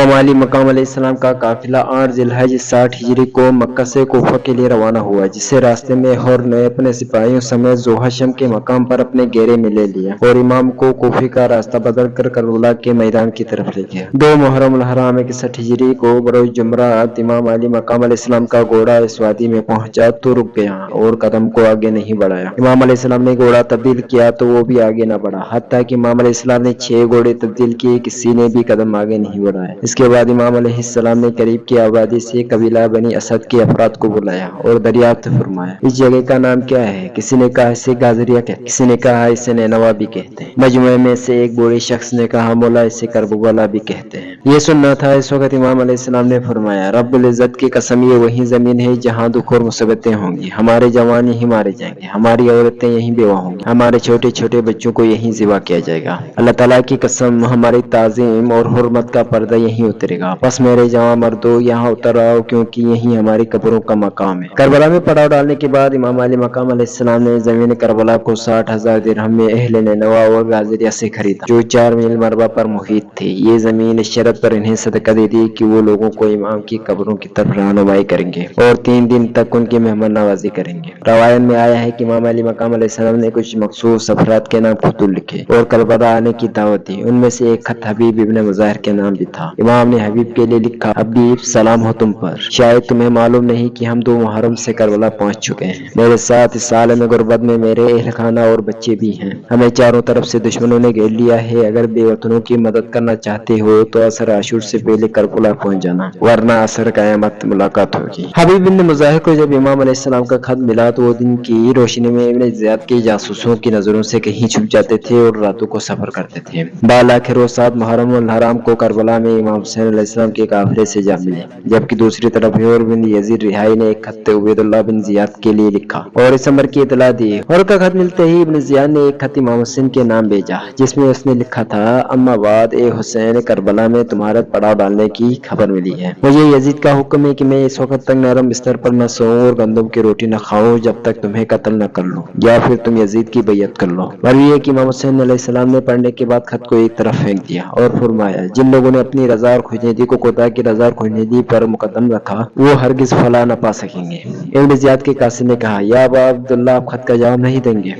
امام علی مقام علیہ السلام کا قافلہ 8 ذی الحج 60 ہجری کو مکہ سے کوفہ کے لیے روانہ ہوا، جسے راستے میں ہور نے اپنے سپاہیوں سمیت ذوحشم کے مقام پر اپنے گھیرے میں لے لیا اور امام کو کوفے کا راستہ بدل کر کربلا کے میدان کی طرف لے گیا۔ 2 محرم الحرام 61 ہجری کو بروز جمعرات امام علی مقام علیہ السلام کا گھوڑا اس وادی میں پہنچا تو رک گیا اور قدم کو آگے نہیں بڑھایا۔ امام علیہ السلام نے گھوڑا تبدیل کیا تو وہ بھی آگے نہ بڑھا، حتیٰ کہ امام علیہ السلام نے 6 گھوڑے تبدیل کیے، کسی نے بھی قدم آگے نہیں بڑھایا۔ اس کے بعد امام علیہ السلام نے قریب کی آبادی سے قبیلہ بنی اسد کے افراد کو بلایا اور دریافت فرمایا، اس جگہ کا نام کیا ہے؟ کسی نے کہا اسے گازریہ کہتے ہیں، کسی نے کہا اسے نینوا بھی کہتے ہیں۔ مجموعے میں سے ایک بوڑھے شخص نے کہا مولا اسے کربلا بھی کہتے ہیں۔ یہ سننا تھا۔ اس وقت امام علیہ السلام نے فرمایا، رب العزت کی قسم یہ وہی زمین ہے جہاں دکھ اور مصیبتیں ہوں گی، ہمارے جوان یہیں مارے جائیں گے، ہماری عورتیں یہیں بیوہ ہوں گی، ہمارے چھوٹے چھوٹے بچوں کو یہیں ذبح کیا جائے گا۔ اللہ تعالیٰ کی قسم ہماری تعظیم اور حرمت کا پردہ یہیں اترے گا، بس میرے جوان مردوں یہاں اتر آؤ کیونکہ یہیں ہماری قبروں کا مقام ہے۔ کربلا میں پڑاؤ ڈالنے کے بعد امام علی مقام علیہ السلام نے زمین کربلا کو 60,000 درہم میں اہل نینوا اور گازریہ سے خریدا، جو 4 میل مربع پر محیط تھے۔ یہ زمین اس شرط پر انہیں صدقہ دے دی کہ وہ لوگوں کو امام کی قبروں کی طرف رہنمائی کریں گے اور 3 دن تک ان کی مہمان نوازی کریں گے۔ روایت میں آیا ہے کہ امام علی مقام علیہ السلام نے کچھ مخصوص افراد کے نام خطوط لکھے اور کربلا آنے کی دعوت دی۔ ان میں سے ایک خط حبیب ابن مظاہر کے نام بھی تھا۔ امام نے حبیب کے لیے لکھا، حبیب سلام ہو تم پر، شاید تمہیں معلوم نہیں کہ ہم 2 محرم سے کربلا پہنچ چکے ہیں، میرے ساتھ اس عالم غربت میں میرے اہل خانہ اور بچے بھی ہیں، ہمیں چاروں طرف سے دشمنوں نے گھیر لیا ہے، اگر بے وطنوں کی مدد کرنا چاہتے ہو تو عصر عاشور سے پہلے کربلا پہنچ جانا، ورنہ عصر قیامت ملاقات ہوگی۔ حبیب بن مظاہر کو جب امام علیہ السلام کا خط ملا تو وہ دن کی روشنی میں ابن زیاد کے جاسوسوں کی نظروں سے کہیں چھپ جاتے تھے اور راتوں کو سفر کرتے تھے۔ بالآخر وہ 7 محرم الحرام کو کربلا میں امام حسین علیہ السلام کے قافلے سے جا ملے، جبکہ دوسری طرف حور بن یزید رہائی نے ایک خط عبید اللہ بن زیاد کے لیے لکھا اور اس امر کی اطلاع دی۔ حور کا خط ملتے ہی ابن زیاد نے ایک خط امام حسین کے نام بھیجا، جس میں اس نے لکھا تھا، اما بعد اے حسین، کربلا میں تمہارے پڑاؤ ڈالنے کی خبر ملی ہے، مجھے یزید کا حکم ہے کہ میں اس وقت تک نرم بستر پر نہ سوؤں اور گندم کی روٹی نہ کھاؤں جب تک تمہیں قتل نہ کر لوں یا پھر تم یزید کی بیعت کر لو۔ مروی ہے کہ امام حسین علیہ السلام نے پڑھنے کے بعد خط کو ایک طرف پھینک دیا اور فرمایا، جن لوگوں نے اپنی رضا اور خوشنودی کو خدا کی رضا اور خوشنودی پر مقدم رکھا وہ ہرگز فلاح نہ پا سکیں گے۔ ابن زیاد کے قاصد نے کہا، یا ابا عبداللہ، آپ خط کا جواب نہیں دیں گے؟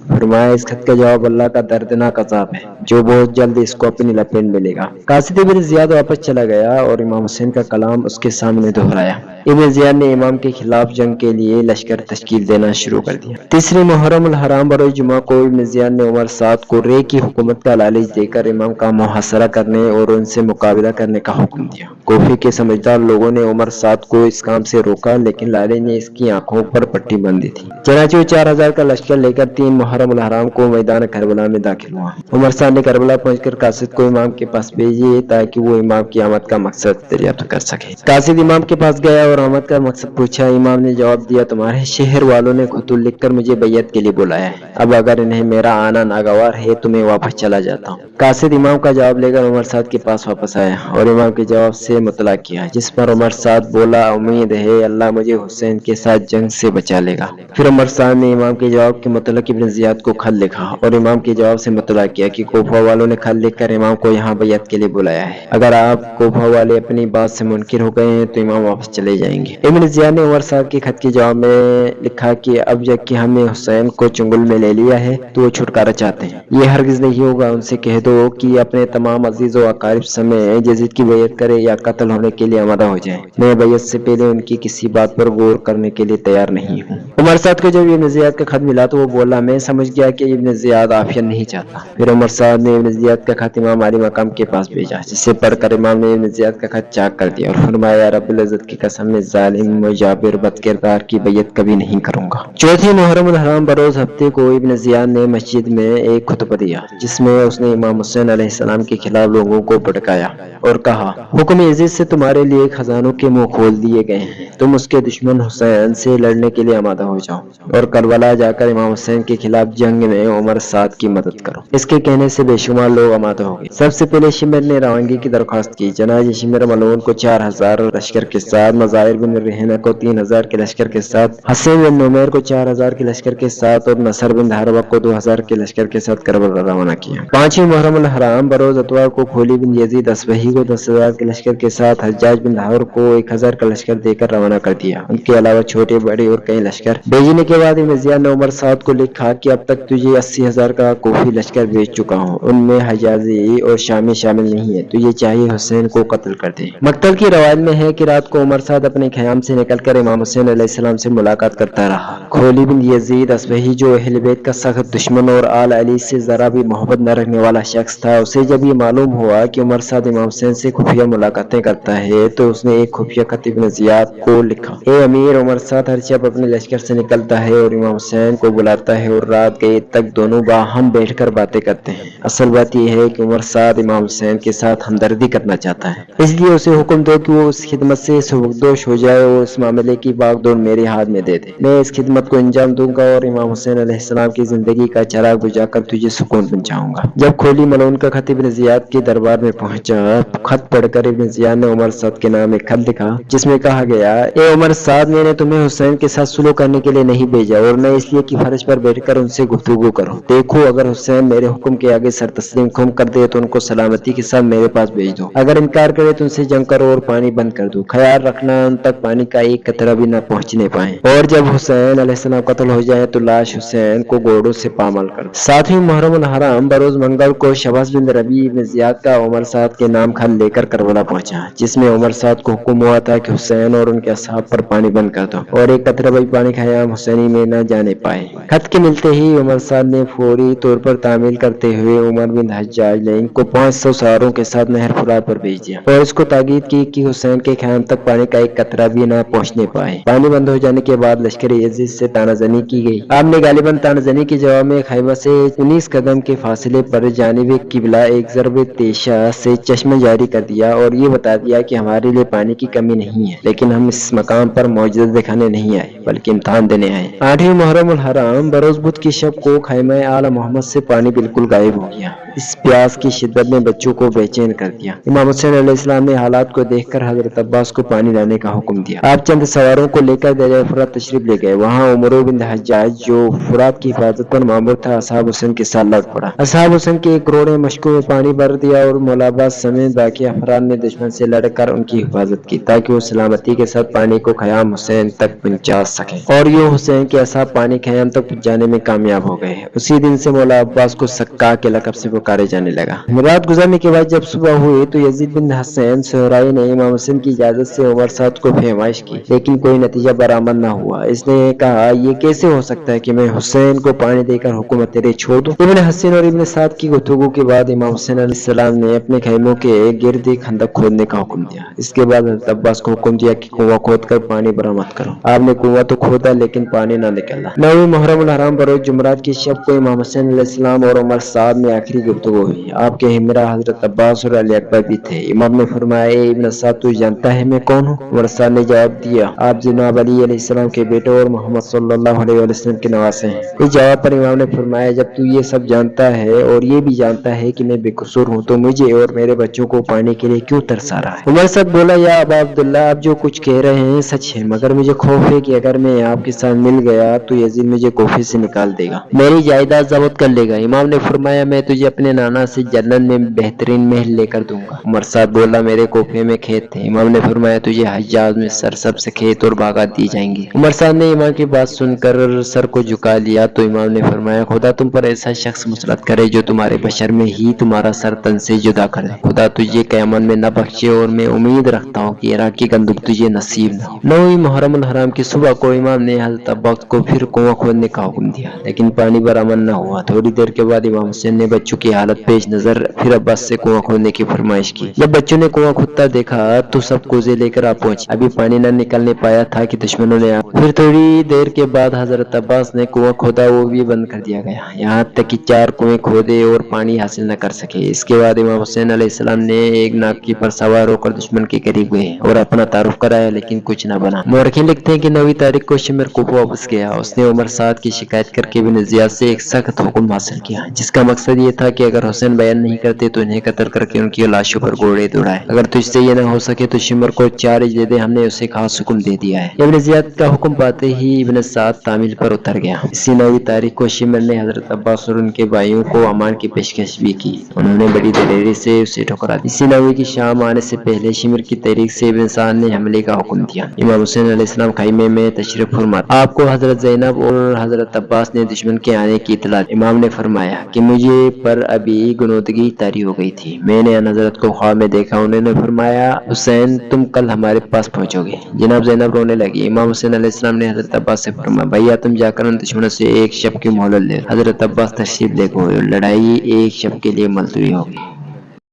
فرمایا، اس خط کا جواب اللہ کا دردناک عذاب ہے جو بہت جلد اس کو اپنی لپیٹ میں لے گا۔ قاصد ابن زیاد واپس چلا گیا اور امام حسین کا کلام اس کے سامنے دہرایا۔ ابن زیاد نے امام کے خلاف جنگ کے لیے لشکر تشکیل دینا شروع کر دیا۔ 3 محرم الحرام بروز جمعہ کو ابن زیاد نے عمر سعد کو رے کی حکومت کا لالچ دے کر امام کا محاصرہ کرنے اور ان سے مقابلہ کرنے کا حکم دیا۔ کوفے کے سمجھدار لوگوں نے عمر سعد کو اس کام سے روکا، لیکن لالچ نے اس کی آنکھوں پر پٹی باندھی تھی۔ چنانچہ وہ 4,000 کا لشکر لے کر 3 محرم الحرام کو میدان کربلا میں داخل ہوا۔ عمر سعد نے کربلا پہنچ کر قاصد کو امام کے پاس بھیجے تاکہ وہ امام کی آمد کا مقصد دریافت کر سکے۔ قاصد امام کے پاس گیا اور آمد کا مقصد پوچھا۔ امام نے جواب دیا، تمہارے شہر والوں نے خطوط لکھ کر مجھے بیعت کے لیے بلایا ہے، اب اگر انہیں میرا آنا ناگوار ہے تو میں واپس چلا جاتا ہوں۔ قاصد امام کا جواب لے کر عمر سعد کے پاس واپس آیا اور امام کے جواب سے مطلع کیا، جس پر عمر سعد بولا، امید ہے اللہ مجھے حسین کے ساتھ جنگ سے بچا لے گا۔ پھر عمر سعد نے امام کے جواب کے متعلق ابن زیاد کو خط لکھا اور امام کے جواب سے مطلع کیا کہ کوفہ والوں نے خط لکھ کر امام کو یہاں بیعت کے لیے بلایا ہے، اگر آپ کوفہ والے اپنی بات سے منکر ہو گئے ہیں تو امام واپس چلے جائیں گے۔ ابن زیاد نے عمر صاحب کے خط کے جواب میں لکھا کہ اب جب کہ ہم نے حسین کو چنگل میں لے لیا ہے تو وہ چھٹکارا چاہتے ہیں، یہ ہرگز نہیں ہوگا، ان سے کہہ دو کہ اپنے تمام عزیز و اقارب سمیت یزید کی بیعت کرے یا قتل ہونے کے لیے آمادہ ہو جائیں، میں بیعت سے پہلے ان کی کسی بات پر غور کرنے کے لیے تیار نہیں ہوں۔ عمر صاحب کو جب ابن زیاد کا خط ملا تو وہ بولا، میں سمجھ گیا کہ ابن زیاد عافیت نہیں چاہتا۔ پھر عمر صاحب نے ابن زیاد کا خط امام علی مقام کے پاس بھیجا، جسے پڑھ کر امام نے ابن زیاد کا خط چاک کر دیا اور فرمایا، رب العزت کی قسم میں ظالم و جابر بد کردار کی بیعت کبھی نہیں کروں گا۔ 4 محرم الحرام بروز ہفتے کو ابن زیاد نے مسجد میں ایک خطبہ دیا، جس میں اس نے امام حسین علیہ السلام کے خلاف لوگوں کو بھڑکایا اور کہا، حکم یزید سے تمہارے لیے خزانوں کے منہ کھول دیے گئے ہیں، تم اس کے دشمن حسین سے لڑنے کے لیے آمادہ ہو جاؤ اور کربلا جا کر امام حسین کے خلاف खिलाफ जंग में उमर साद की मदद करो। इसके कहने से बेशुमार लोग आमादा हो गए। सबसे पहले शिमर ने रवानगी की दरख्वास्त की। जनाब शिमर मलून को 4000 लश्कर के साथ, मज़ाहिर बिन रहना को 3000 के लश्कर के साथ, हसन बिन नुमैर को 4000 के लश्कर के साथ और नसर बिन धारवा को 2000 के लश्कर के साथ करबला रवाना किया। 5वीं मुहर्रम अल हराम बरोज अतवार को खोली बिन यजीद असबही को 10,000 के लश्कर के साथ, हज्जाज बिन लाहौर को 1000 का लश्कर देकर रवाना कर दिया। उनके अलावा छोटे बड़े और कई लश्कर भेजने के बाद इब्न ज़ियाद ने उमर साद को लिखा कि अब तक तुझे 80,000 का कोफी लश्कर भेज चुका हूँ, उनमें हजाजी और शामी शामिल नहीं है। तुझे चाहिए हुसैन को कत्ल कर दे। मक्तल की रवायत में है कि रात को उमर साद अपने ख़याम से निकलकर इमाम हुसैन अलैहिस्सलाम से मुलाकात करता रहा। खोली बिन यजीद असबही जो अहले बैत का सख्त दुश्मन और आल अली से जरा भी मोहब्बत न रखने वाला शख्स था, उसे जब ये मालूम हुआ कि उमर साद इमाम हुसैन से खुफिया मुलाकातें करता है तो उसने एक खुफिया खत इब्न ज़ियाद को लिखा। ए अमीर, उमर साद हर शब अपने लश्कर से निकलता है और इमाम हुसैन को बुलाता है और रात गए तक दोनों बाहम बैठकर बातें करते हैं। असल बात यह है कि उमर साद इमाम हुसैन के साथ हमदर्दी करना चाहता है, इसलिए उसे हुक्म दो कि वो उस खिदमत से सुबकदोश हो जाए और उस मामले की बागडोर मेरे हाथ में दे दे। मैं इस खिदमत को अंजाम दूंगा और इमाम हुसैन अलैहिस्सलाम की जिंदगी का चराग बुझाकर तुझे सुकून पहुंचाऊंगा। जब खोली मलून का खत इब्न ज़ियाद के दरबार में पहुंचा, खत पढ़कर इब्न ज़ियाद ने उमर साद के नाम एक खत लिखा जिसमें कहा गया, ए उमर साद, मैंने तुम्हें हुसैन के साथ सुलह करने के लिए नहीं भेजा और न इसलिए कि फर्श पर बैठकर उनसे गुफ्तगू करो। देखो, अगर हुसैन मेरे हुक्म के आगे सर तस्लीम खुम कर दे तो उनको सलामती के साथ मेरे पास भेज दो। अगर इनकार करे तो उनसे जंग करो और पानी बंद कर दो। ख्याल रखना उन तक पानी का एक कतरा भी न पहुंचने पाए। और जब हुसैन अलैहिस्सलाम कत्ल हो जाए तो लाश हुसैन को घोड़ों से पामाल कर दो। 7वीं मुहर्रम अल हराम बरोज मंगल को शबास बिन रबी इब्न ज़ियाद का उमर साद के नाम खत लेकर करबला पहुंचा, जिसमें उमर साद को हुक्म हुआ था कि हुसैन और उनके असहाब पर पानी बंद कर दो और एक कतरा भी पानी ख़याम हुसैनी में न जाने पाए। खत के मिलते ही उमर साद ने फौरी तौर पर तामील करते हुए उमर बिन हज्जाज ने को 500 सवारों के साथ नहर फुरात पर भेज दिया और इसको ताकीद की कि हुसैन के ख़याम तक पानी का एक कतरा भी न पहुंचने पाए। पानी बंद हो जाने के बाद लश्कर यजीद से तानाजनी की गई। आपने गालिबन तानाजनी के जवाब में खैबर से 19 कदम के फासले पर जानिब किबला एक ज़रब तेशा से चश्मा जारी कर दिया और ये बता दिया कि हमारे लिए पानी की कमी नहीं है, लेकिन हम इस मकाम पर मौजूद दिखाने नहीं आए बल्कि इम्तहान देने आए। 8वीं मुहर्रम अल हराम बरोज बुध की शब को खैमा आला मोहम्मद से पानी बिल्कुल गायब हो गया। इस प्यास की शिद्दत ने बच्चों को बेचैन कर दिया। इमाम हुसैन अलैहिस्सलाम ने हालात को देखकर हजरत अब्बास को पानी लाने का हुक्म दिया। आप चंद सवारों को लेकर दरिया फुरात तशरीफ ले गए। वहाँ उमर बिन हज्जाज जो फुरात की हिफाजत पर मामूर था, असहाब हुसैन के साथ लड़ पड़ा। असहाब हुसैन के एक करोड़ मशकों में पानी भर दिया और मौलाबाद समेत बाकी अफराद ने दुश्मन से लड़कर उनकी हिफाजत की ताकि वो सलामती के साथ पानी को खयाम हुसैन तक पहुंचा सके। और यूं हुसैन के असहाब पानी खयाम तक पहुंचाने में कामयाब हो गए। उसी दिन से मौला अब्बास को सक्का के लकब से पुकारे जाने लगा। रात गुजरने के बाद जब सुबह हुई तो यजीद बिन हसन सोहराई ने इमाम हुसैन की इजाजत से उमर साद को फरमाइश की, लेकिन कोई नतीजा बरामद न हुआ। इसने कहा, ये कैसे हो सकता है कि मैं हुसैन को पानी देकर हुकूमत तेरे छोड़ दूं। इब्न हसन और इब्न साद की गुफ्तगू के बाद इमाम हुसैन अलैहिस्सलाम ने अपने खैमों के गिर्द एक खंदक खोदने का हुक्म दिया। इसके बाद हज़रत अब्बास को हुक्म दिया कि कुआं खोदकर पानी बरामद करो। आपने कुआं तो खोदा लेकिन पानी न निकला। 9वीं मुहर्रम अल हराम बरोज जुमरात की शब को इमाम हुसैन अलैहिस्सलाम और उमर साद में आखिरी गुफ्तगू हुई। आपके हमरा हजरत अब्बास और अली अकबर भी थे। इमाम ने फरमाया, इब्न साद तू जानता है मैं कौन हूँ? उमर साद ने जवाब दिया, आप जनाब अली अलैहिस्सलाम के बेटे और मोहम्मद सल्लल्लाहु अलैहि वसल्लम के नवासे हैं। इस जवाब पर इमाम ने फरमाया, जब तू ये सब जानता है और ये भी जानता है कि मैं बेकसूर हूँ तो मुझे और मेरे बच्चों को पाने के लिए क्यों तरसा रहा है? उमर साद बोला, या अबा अब्दुल्ला, आप जो कुछ कह रहे हैं सच है, मगर मुझे खौफ है कि अगर मैं आपके साथ मिल गया तो यजीद मुझे कोफे से निकाल देगा, मेरी जायदाद जब्त कर लेगा। इमाम ने फरमाया, मैं तुझे अपने नाना से जन्नत में बेहतरीन महल लेकर दूंगा। उमर साद बोला, मेरे कोफे में खेत थे। इमाम ने फरमाया, तुझे हज्जाज में सरसब से खेत और बागात दी जाएंगी। उमर साद ने इमाम की बात सुनकर सर को झुका लिया तो इमाम ने फरमाया, खुदा तुम पर ऐसा शख्स मुसलत करे जो तुम्हारे बशर में ही तुम्हारा सर तन से जुदा करे। खुदा तुझे क़यामत में न बख्शे और मैं उम्मीद रखता हूँ कि इराक की गंदुक तुझे नसीब न हो। 9वीं मुहर्रम अल हराम की सुबह को इमाम ने हज़रत अब्बास को फिर कुआं खोदने का हुक्म दिया, लेकिन पानी बरामद न हुआ। थोड़ी देर के बाद इमाम हुसैन ने बच्चों की की हालत पेश नजर फिर अब्बास से कुआं खोदने की फरमाइश की। जब बच्चों ने कुआं खोदता देखा तो सब कोजे लेकर आ पहुंचे। अभी पानी न निकलने पाया था कि दुश्मनों ने फिर थोड़ी देर के बाद हजरत अब्बास ने कुआं खोदा, वो भी बंद कर दिया गया। यहाँ तक कि 4 कुएं खोदे और पानी हासिल न कर सके। इसके बाद इमाम हुसैन अलैहिस्सलाम ने एक नाकी पर सवार होकर दुश्मन के करीब गए और अपना तारुफ कराया, लेकिन कुछ न बना। मौरखीन लिखते हैं कि 9वीं तारीख को शिमर कुफा वापस गया। उसने उमर साद की शिकायत करके बिन जियाद से एक सख्त हुक्म हासिल किया, जिसका मकसद ये था कि अगर हुसैन बयान नहीं करते तो इन्हें कत्ल करके उनकी लाशों पर घोड़े दौड़ाए। अगर तुझसे ये न हो सके तो शिमर को 4 इंच दे दे, हमने उसे खास हुक्म दे दिया है। इब्न जियाद का हुक्म पाते ही इब्न साद तामील पर उतर गया। इसी 9वीं तारीख को शिमर ने हजरत अब्बास और उनके भाइयों को अमान की पेशकश भी की। उन्होंने बड़ी दलेरी से उसे ठुकरा दिया। इसी 9वीं की शाम आने से पहले शिमर की तहरीक से इब्न साद ने हमले का हुक्म दिया। इमाम हुसैन अलैहिस्सलाम खैमे में तशरीफ फरमा। आपको हजरत ज़ैनब और हजरत अब्बास ने दुश्मन के आने की इत्तला दी। इमाम ने फरमाया कि मुझे पर अभी गुनोदगी तारी हो गई थी। मैंने अन हजरत को ख्वाब में देखा। उन्होंने फरमाया, हुसैन तुम कल हमारे पास पहुंचोगे। जनाब ज़ैनब रोने लगी। इमाम हुसैन अलैहिस्सलाम ने हजरत अब्बास से फरमाया, भैया तुम जाकर उन दुश्मनों से एक शब की मोहलत ले। हजरत अब्बास तशरीफ ले गए। लड़ाई एक शब के लिए मुलतवी हो गई।